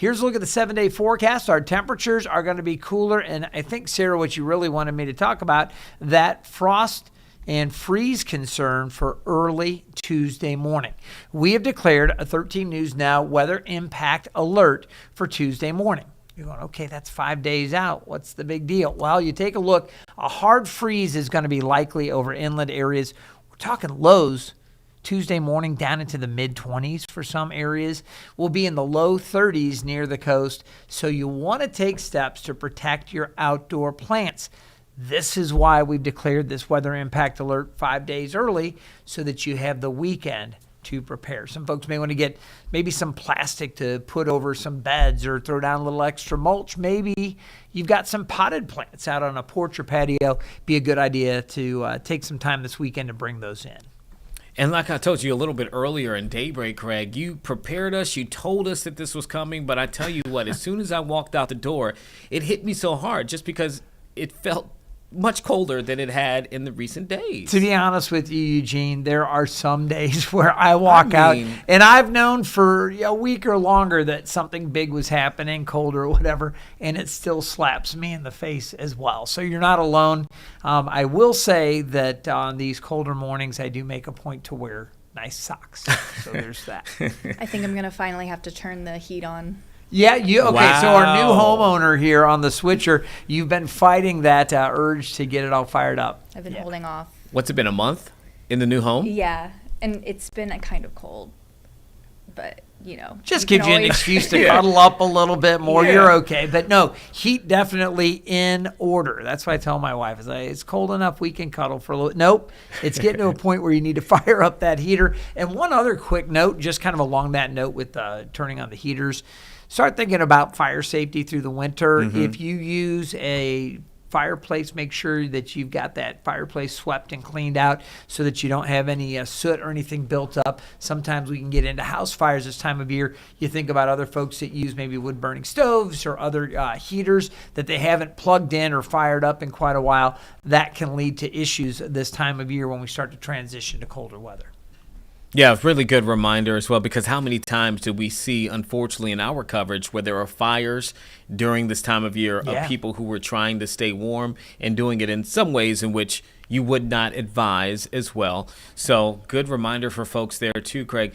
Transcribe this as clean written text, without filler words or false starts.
Here's a look at the 7-day forecast. Our temperatures are going to be cooler. And I think, Sarah, what you really wanted me to talk about, that frost and freeze concern for early Tuesday morning. We have declared a 13 News Now weather impact alert for Tuesday morning. You're going, okay, that's 5 days out. What's the big deal? Well, you take a look. A hard freeze is going to be likely over inland areas. We're talking lows Tuesday morning down into the mid-20s for some areas. We'll be in the low 30s near the coast. So you want to take steps to protect your outdoor plants. This is why we've declared this weather impact alert 5 days early so that you have the weekend to prepare. Some folks may want to get maybe some plastic to put over some beds or throw down a little extra mulch. Maybe you've got some potted plants out on a porch or patio. Be a good idea to take some time this weekend to bring those in. And like I told you a little bit earlier in Daybreak, Craig, you prepared us, you told us that this was coming, but I tell you what, as soon as I walked out the door, it hit me so hard just because it felt much colder than it had in the recent days. To be honest with you, Eugene, there are some days where I walk out, and I've known for a week or longer that something big was happening, cold or whatever, and it still slaps me in the face as well. So you're not alone. I will say that on these colder mornings, I do make a point to wear nice socks. So there's that. I think I'm going to finally have to turn the heat on. Yeah, okay, wow. So our new homeowner here on the switcher, you've been fighting that urge to get it all fired up. I've been holding off. What's it been, a month in the new home? Yeah, and it's been a kind of cold, but, Just gives you an excuse to cuddle up a little bit more. Yeah. You're okay. But no, heat definitely in order. That's why I tell my wife, it's cold enough we can cuddle for a little. Nope, it's getting to a point where you need to fire up that heater. And one other quick note, just kind of along that note with turning on the heaters, start thinking about fire safety through the winter. Mm-hmm. If you use a fireplace, make sure that you've got that fireplace swept and cleaned out so that you don't have any soot or anything built up. Sometimes we can get into house fires this time of year. You think about other folks that use maybe wood-burning stoves or other heaters that they haven't plugged in or fired up in quite a while. That can lead to issues this time of year when we start to transition to colder weather. Yeah, really good reminder as well, because how many times do we see, unfortunately, in our coverage where there are fires during this time of year of people who were trying to stay warm and doing it in some ways in which you would not advise as well. So good reminder for folks there too, Craig.